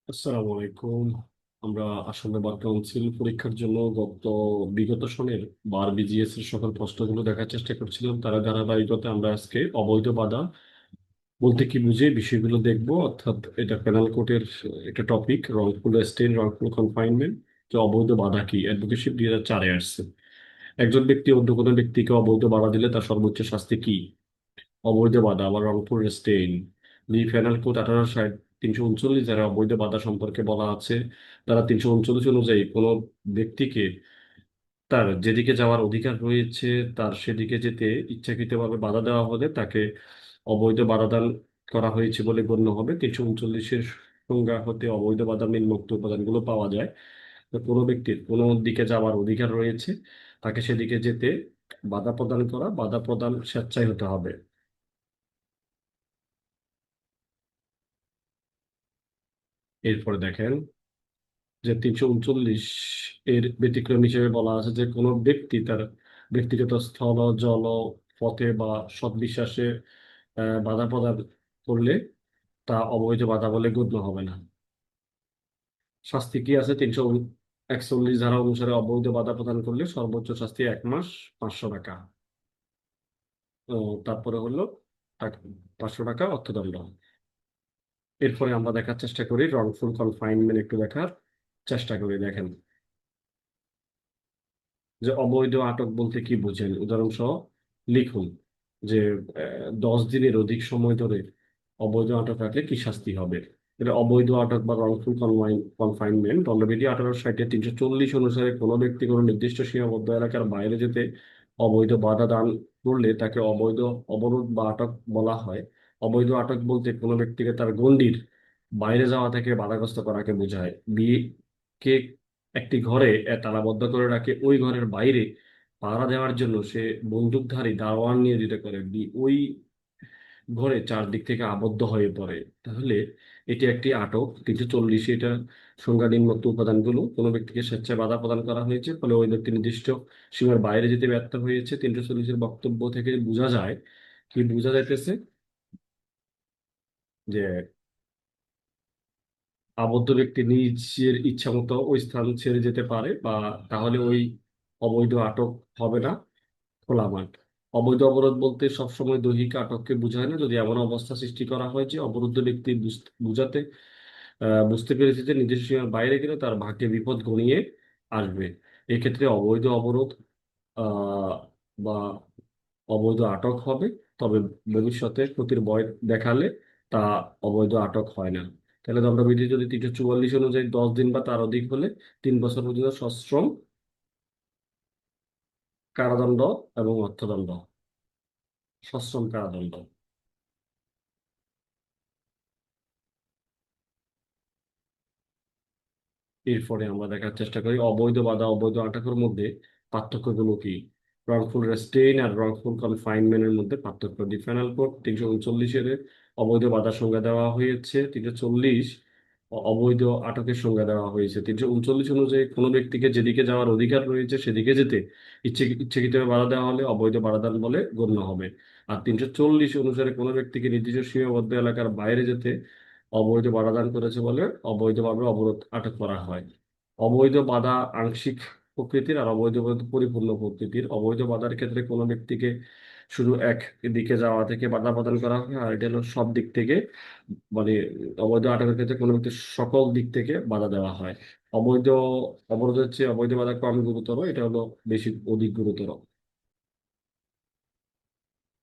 আসসালামু আলাইকুম। আমরা আসলে বার কাউন্সিল পরীক্ষার জন্য বিগত সনের বার বিজিএস এর সকল প্রশ্নগুলো দেখার চেষ্টা করছিলাম। তারা ধারাবাহিকতা আমরা আজকে অবৈধ বাধা বলতে কি বুঝে বিষয়গুলো দেখবো। অর্থাৎ এটা পেনাল কোডের একটা টপিক, রংপুল স্টেইন, রংপুল কনফাইনমেন্ট। যে অবৈধ বাধা কি, অ্যাডভোকেসি 2004-এ আসছে। একজন ব্যক্তি অন্য কোনো ব্যক্তিকে অবৈধ বাধা দিলে তার সর্বোচ্চ শাস্তি কি? অবৈধ বাধা আবার রংপুর স্টেইন, পেনাল কোড 1860 339 যারা অবৈধ বাধা সম্পর্কে বলা আছে, তারা 339 অনুযায়ী কোনো ব্যক্তিকে তার যেদিকে যাওয়ার অধিকার রয়েছে তার সেদিকে যেতে ইচ্ছাকৃতভাবে বাধা দেওয়া হলে তাকে অবৈধ বাধা দান করা হয়েছে বলে গণ্য হবে। 339-এর সংজ্ঞা হতে অবৈধ বাধা নিম্নোক্ত উপাদানগুলো পাওয়া যায়। তো কোনো ব্যক্তির কোনো দিকে যাওয়ার অধিকার রয়েছে, তাকে সেদিকে যেতে বাধা প্রদান করা, বাধা প্রদান স্বেচ্ছায় হতে হবে। এরপরে দেখেন যে 339 এর ব্যতিক্রম হিসেবে বলা আছে যে কোনো ব্যক্তি তার ব্যক্তিগত স্থল, জল, পথে বা সৎবিশ্বাসে বাধা প্রদান করলে তা অবৈধ বাধা বলে গণ্য হবে না। শাস্তি কি আছে? 341 ধারা অনুসারে অবৈধ বাধা প্রদান করলে সর্বোচ্চ শাস্তি 1 মাস, 500 টাকা। ও, তারপরে হলো টাকা- 500 টাকা অর্থদণ্ড। এরপরে আমরা দেখার চেষ্টা করি রংফুল কনফাইনমেন্ট, একটু দেখার চেষ্টা করি। দেখেন যে অবৈধ আটক বলতে কি বোঝেন, উদাহরণ সহ লিখুন। যে 10 দিনের অধিক সময় ধরে অবৈধ আটক রাখলে কি শাস্তি হবে। এটা অবৈধ আটক বা রংফুল কনফাইনমেন্ট দণ্ডবিধি 1860-340 অনুসারে কোনো ব্যক্তি কোনো নির্দিষ্ট সীমাবদ্ধ এলাকার বাইরে যেতে অবৈধ বাধা দান করলে তাকে অবৈধ অবরোধ বা আটক বলা হয়। অবৈধ আটক বলতে কোনো ব্যক্তিকে তার গণ্ডির বাইরে যাওয়া থেকে বাধাগ্রস্ত করাকে বোঝায়। বিয়ে কে একটি ঘরে তালাবদ্ধ করে রাখে, ওই ঘরের বাইরে পাহারা দেওয়ার জন্য সে বন্দুকধারী দারোয়ান নিয়োজিত করে, ওই ঘরে চারদিক থেকে আবদ্ধ হয়ে পড়ে, তাহলে এটি একটি আটক। 340 এটা সংজ্ঞা নিম্নোক্ত উপাদানগুলো: কোনো ব্যক্তিকে স্বেচ্ছায় বাধা প্রদান করা হয়েছে ফলে ওই ব্যক্তি নির্দিষ্ট সীমার বাইরে যেতে ব্যর্থ হয়েছে। 340-এর বক্তব্য থেকে বোঝা যায়, কি বোঝা যাইতেছে, যে আবদ্ধ ব্যক্তি নিজের ইচ্ছা মতো ওই স্থান ছেড়ে যেতে পারে, বা তাহলে ওই অবৈধ আটক হবে না। খোলা মাঠ। অবৈধ অবরোধ বলতে সবসময় দৈহিক আটককে বোঝায় না, যদি এমন অবস্থা সৃষ্টি করা হয় যে অবরুদ্ধ ব্যক্তি বুঝতে পেরেছে যে নিজের সীমার বাইরে গেলে তার ভাগ্যে বিপদ ঘনিয়ে আসবে। এক্ষেত্রে অবৈধ অবরোধ আহ বা অবৈধ আটক হবে। তবে ভবিষ্যতে ক্ষতির ভয় দেখালে তা অবৈধ আটক হয় না। তাহলে দণ্ডবিধি যদি 344 অনুযায়ী 10 দিন বা তার অধিক হলে 3 বছর পর্যন্ত সশ্রম কারাদণ্ড এবং অর্থদণ্ড। সশ্রম কারাদণ্ড। এরপরে আমরা দেখার চেষ্টা করি অবৈধ বাধা অবৈধ আটকের মধ্যে পার্থক্যগুলো কি। রংপুল রেস্টেইন আর রংপুল কনফাইনমেন্টের মধ্যে পার্থক্য: ডিফেনাল কোড 339-এর অবৈধ বাধার সংজ্ঞা দেওয়া হয়েছে, 340 অবৈধ আটকের সংজ্ঞা দেওয়া হয়েছে। 339 অনুযায়ী কোনো ব্যক্তিকে যেদিকে যাওয়ার অধিকার রয়েছে সেদিকে যেতে ইচ্ছাকৃতভাবে বাধা দেওয়া হলে অবৈধ বাধাদান বলে গণ্য হবে। আর 340 অনুসারে কোনো ব্যক্তিকে নির্দিষ্ট সীমাবদ্ধ এলাকার বাইরে যেতে অবৈধ বাধা দান করেছে বলে অবৈধভাবে অবরোধ আটক করা হয়। অবৈধ বাধা আংশিক প্রকৃতির আর অবৈধ বাধা পরিপূর্ণ প্রকৃতির। অবৈধ বাধার ক্ষেত্রে কোনো ব্যক্তিকে শুধু এক দিকে যাওয়া থেকে বাধা প্রদান করা হয়, আর এটা হলো সব দিক থেকে, মানে অবৈধ আটকের ক্ষেত্রে কোনো ব্যক্তির সকল দিক থেকে বাধা দেওয়া হয়। অবৈধ অবরোধের চেয়ে অবৈধ বাধা কম গুরুতর, এটা হলো অধিক গুরুতর।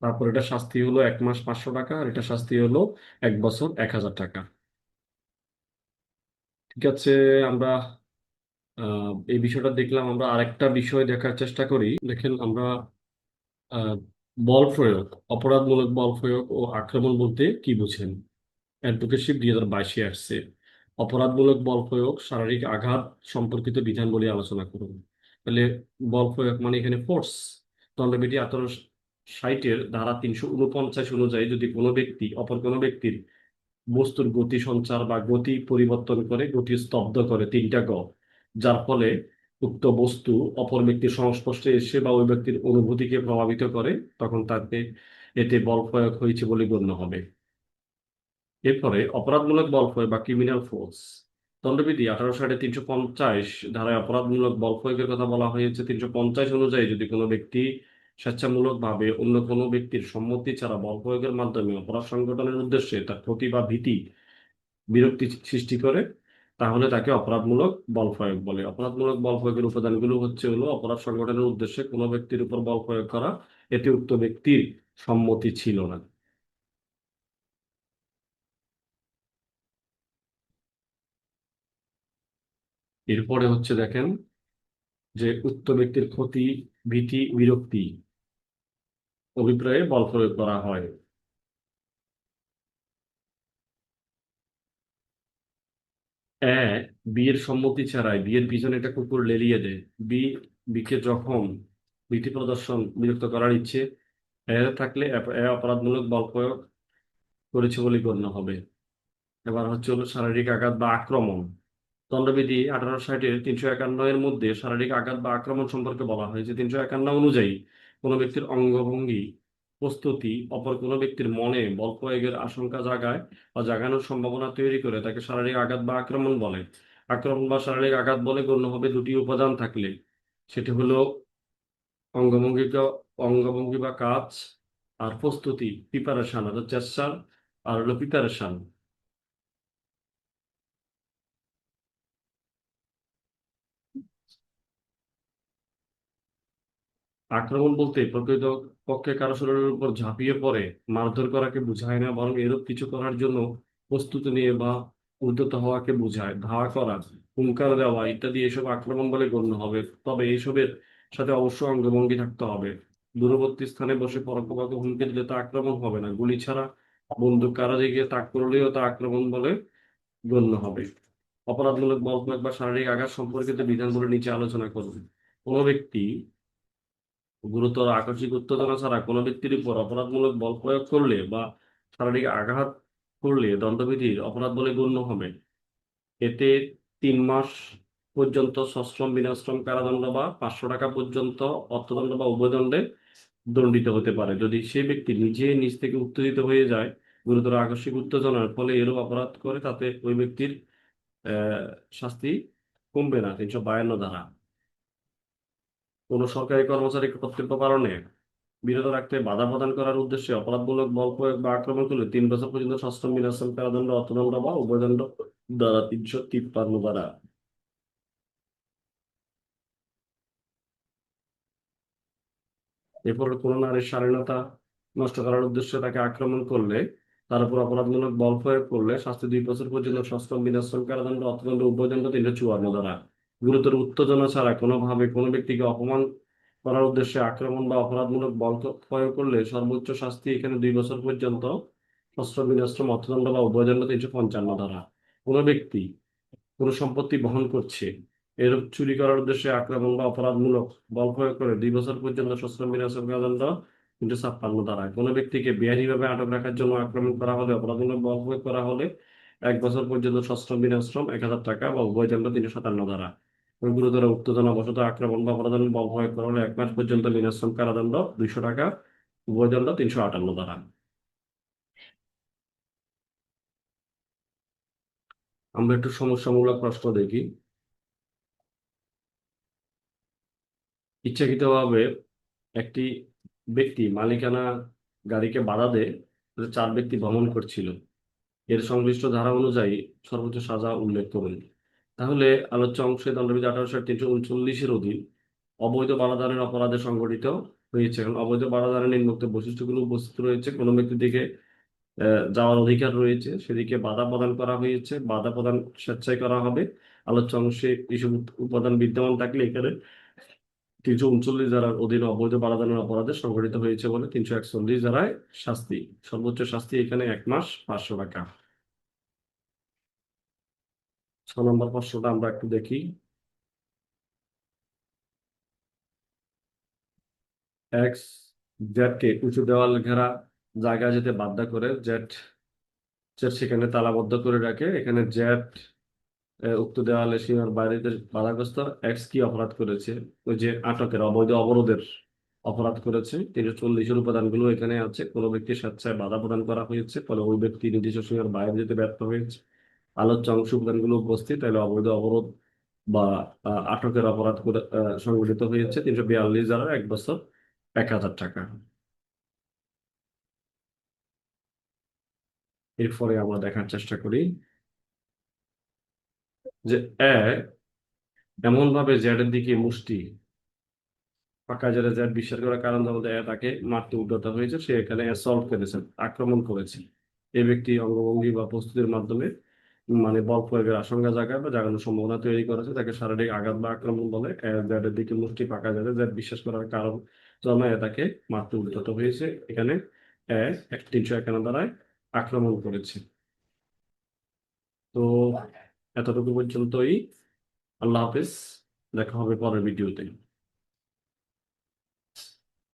তারপর এটা শাস্তি হলো 1 মাস, 500 টাকা, আর এটা শাস্তি হলো 1 বছর, 1000 টাকা। ঠিক আছে, আমরা এই বিষয়টা দেখলাম। আমরা আরেকটা বিষয় দেখার চেষ্টা করি। দেখেন আমরা আহ, বল প্রয়োগ, অপরাধমূলক বল প্রয়োগ ও আক্রমণ বলতে কি বুঝেন। অ্যাডভোকেসি 2022-এ আসছে। অপরাধমূলক বল প্রয়োগ শারীরিক আঘাত সম্পর্কিত বিধান বলে আলোচনা করুন। তাহলে বল প্রয়োগ মানে এখানে ফোর্স। দণ্ডবিধি 1860-এর ধারা 349 অনুযায়ী যদি কোনো ব্যক্তি অপর কোনো ব্যক্তির বস্তুর গতি সঞ্চার বা গতি পরিবর্তন করে, গতি স্তব্ধ করে, 3টা যার ফলে উক্ত বস্তু অপর ব্যক্তির সংস্পর্শে এসে বা ওই ব্যক্তির অনুভূতিকে প্রভাবিত করে, তখন তাকে এতে বল প্রয়োগ হয়েছে বলে গণ্য হবে। এরপরে অপরাধমূলক বল প্রয়োগ বা ক্রিমিনাল ফোর্স। দণ্ডবিধি 1860-350 ধারায় অপরাধমূলক বল প্রয়োগের কথা বলা হয়েছে। 350 অনুযায়ী যদি কোনো ব্যক্তি স্বেচ্ছামূলকভাবে অন্য কোনো ব্যক্তির সম্মতি ছাড়া বল প্রয়োগের মাধ্যমে অপরাধ সংগঠনের উদ্দেশ্যে তার ক্ষতি বা ভীতি বিরক্তি সৃষ্টি করে, তাহলে তাকে অপরাধমূলক বল প্রয়োগ বলে। অপরাধমূলক বল প্রয়োগের উপাদানগুলো হলো অপরাধ সংগঠনের উদ্দেশ্যে কোনো ব্যক্তির উপর বল প্রয়োগ করা, এতে উক্ত ব্যক্তির সম্মতি ছিল না। এরপরে দেখেন যে উক্ত ব্যক্তির ক্ষতি, ভীতি, বিরক্তি অভিপ্রায়ে বল প্রয়োগ করা হয়। এ, বিয়ের সম্মতি ছাড়াই বিয়ের পিছনে একটা কুকুর লেলিয়ে দেয়। বি, বিকে জখম, ভীতি প্রদর্শন, বিরক্ত করার ইচ্ছে থাকলে অপরাধমূলক বল প্রয়োগ করেছে বলে গণ্য হবে। এবার হলো শারীরিক আঘাত বা আক্রমণ। দণ্ডবিধি 1860-351 এর মধ্যে শারীরিক আঘাত বা আক্রমণ সম্পর্কে বলা হয়েছে। 351 অনুযায়ী কোনো ব্যক্তির অঙ্গভঙ্গি, প্রস্তুতি অপর কোনো ব্যক্তির মনে বল প্রয়োগের আশঙ্কা জাগায় বা জাগানোর সম্ভাবনা তৈরি করে তাকে শারীরিক আঘাত বা আক্রমণ বলে। আক্রমণ বা শারীরিক আঘাত বলে গণ্য হবে দুটি উপাদান থাকলে। সেটি হলো অঙ্গভঙ্গি অঙ্গভঙ্গি বা কাজ, আর প্রস্তুতি প্রিপারেশন, অর্থাৎ চেষ্টা, আর হলো প্রিপারেশন। আক্রমণ বলতে প্রকৃত পক্ষে কারো শরীরের উপর ঝাঁপিয়ে পড়ে মারধর করাকে বোঝায় না, বরং এরূপ কিছু করার জন্য প্রস্তুতি নিয়ে বা উদ্যত হওয়াকে বোঝায়। ধাওয়া করা, হুঙ্কার দেওয়া ইত্যাদি এসব আক্রমণ বলে গণ্য হবে। তবে এইসবের সাথে অবশ্য অঙ্গভঙ্গি থাকতে হবে। দূরবর্তী স্থানে বসে পরোক্ষভাবে হুমকি দিলে তা আক্রমণ হবে না। গুলি ছাড়া বন্দুক কারা গিয়ে তাক করলেও তা আক্রমণ বলে গণ্য হবে। অপরাধমূলক বল প্রয়োগ বা শারীরিক আঘাত সম্পর্কিত বিধানগুলো নিচে আলোচনা করুন। কোনো ব্যক্তি গুরুতর আকস্মিক উত্তেজনা ছাড়া কোনো ব্যক্তির উপর অপরাধমূলক বল প্রয়োগ করলে বা শারীরিক আঘাত করলে দণ্ডবিধির অপরাধ বলে গণ্য হবে। এতে 3 মাস পর্যন্ত সশ্রম, বিনাশ্রম কারাদণ্ড বা 500 টাকা পর্যন্ত অর্থদণ্ড বা উভয়দণ্ডে দণ্ডিত হতে পারে। যদি সেই ব্যক্তি নিজে নিজ থেকে উত্তেজিত হয়ে যায়, গুরুতর আকস্মিক উত্তেজনার ফলে এরূপ অপরাধ করে, তাতে ওই ব্যক্তির আহ শাস্তি কমবে না। 352 ধারা। কোনো সরকারি কর্মচারী কর্তব্য পালনে বিরত রাখতে বাধা প্রদান করার উদ্দেশ্যে অপরাধমূলক বল প্রয়োগ বা আক্রমণ করলে 3 বছর পর্যন্ত সশ্রম, বিনাশ্রম কারাদণ্ড, অর্থদণ্ড বা উভয়দণ্ড দ্বারা 353 দ্বারা। এরপর কোনো নারীর স্বাধীনতা নষ্ট করার উদ্দেশ্যে তাকে আক্রমণ করলে, তার উপর অপরাধমূলক বল প্রয়োগ করলে শাস্তি 2 বছর পর্যন্ত সশ্রম, বিনাশ্রম কারাদণ্ড, অর্থদণ্ড, উভয়দণ্ড 354 দ্বারা। গুরুতর উত্তেজনা ছাড়া কোনোভাবে কোনো ব্যক্তিকে অপমান করার উদ্দেশ্যে আক্রমণ বা অপরাধমূলক বল প্রয়োগ করলে সর্বোচ্চ শাস্তি এখানে 2 বছর পর্যন্ত সশ্রম, বিনাশ্রম, অর্থদণ্ড বা উভয়দণ্ড 355 ধারা। কোনো ব্যক্তি কোনো সম্পত্তি বহন করছে, এরূপ চুরি করার উদ্দেশ্যে আক্রমণ বা অপরাধমূলক বল প্রয়োগ করে 2 বছর পর্যন্ত সশ্রম, বিনাশ্রম কারাদণ্ড 356 ধারা। কোনো ব্যক্তিকে বেআইনিভাবে আটক রাখার জন্য আক্রমণ করা হলে, অপরাধমূলক বল প্রয়োগ করা হলে 1 বছর পর্যন্ত সশ্রম, বিনাশ্রম 1000 টাকা বা উভয়দণ্ড 357 ধারা। এবং গুরুতর উত্তেজনা বশত আক্রমণ বা অপরাধমূলক বল প্রয়োগ করা হলে 1 মাস পর্যন্ত বিনাশ্রম কারাদণ্ড 200 টাকা, উভয়দণ্ড 358 ধারা। আমরা একটু সমস্যামূলক প্রশ্ন দেখি। ইচ্ছাকৃতভাবে একটি ব্যক্তি মালিকানা গাড়িকে বাধা দেয়, যে 4 ব্যক্তি ভ্রমণ করছিল। এর সংশ্লিষ্ট ধারা অনুযায়ী সর্বোচ্চ সাজা উল্লেখ করুন। তাহলে আলোচ্য অংশে দণ্ডবিধি 1860-339 অধীন অবৈধ বাধাদানের অপরাধে সংঘটিত হয়েছে। এখন অবৈধ বাধাদানের নিম্নোক্ত বৈশিষ্ট্যগুলো উপস্থিত রয়েছে। কোনো ব্যক্তির দিকে যাওয়ার অধিকার রয়েছে, সেদিকে বাধা প্রদান করা হয়েছে, বাধা প্রদান স্বেচ্ছায় করা হবে। আলোচ্য অংশে এইসব উপাদান বিদ্যমান থাকলে এখানে 339 ধারার অধীনে অবৈধ বাধাদানের অপরাধে সংঘটিত হয়েছে বলে 341 ধারায় শাস্তি, সর্বোচ্চ শাস্তি এখানে 1 মাস, 500 টাকা। 6 নম্বর প্রশ্নটা আমরা একটু দেখি। এক্স জেড কে উঁচু দেওয়াল ঘেরা জায়গা যেতে বাধ্য করে, জেড জেড সেখানে তালাবদ্ধ করে রাখে। এখানে জেড উক্ত দেওয়ালে সীমার বাইরে বাধাগ্রস্ত। এক্স কি অপরাধ করেছে? ওই যে আটকের, অবৈধ অবরোধের অপরাধ করেছে। 340 উপাদানগুলো এখানে আছে। কোনো ব্যক্তি স্বেচ্ছায় বাধা প্রদান করা হয়েছে, ফলে ওই ব্যক্তি নির্দিষ্ট সীমার বাইরে যেতে ব্যর্থ হয়েছে। আলোচ্য অংশ উপাদানগুলো উপস্থিত, তাহলে অবৈধ অবরোধ বা আটকের অপরাধ সংঘটিত হয়েছে 342 ধারা 1 বছর 1,000 টাকা। এরপরে আমরা দেখার চেষ্টা করি যে এমন ভাবে জেডের দিকে মুষ্টি পাকা জেলে জেড বিশ্বাস করার কারণ আমাদের তাকে মারতে উদ্যত হয়েছে, সে এখানে অ্যাসল্ট করেছে, আক্রমণ করেছে। এই ব্যক্তি অঙ্গভঙ্গি বা প্রস্তুতির মাধ্যমে মানে বল প্রয়োগের আশঙ্কা জাগায় বা জাগানোর সম্ভাবনা তৈরি করেছে, তাকে শারীরিক আঘাত বা আক্রমণ বলে। জেডের দিকে মুষ্টি পাকা জেলে জেড বিশ্বাস করার কারণ জন্মায় তাকে মারতে উদ্যত হয়েছে, এখানে 351 দ্বারায় আক্রমণ করেছে। তো এতটুকু পর্যন্তই। আল্লাহ হাফেজ, দেখা হবে পরের ভিডিওতে।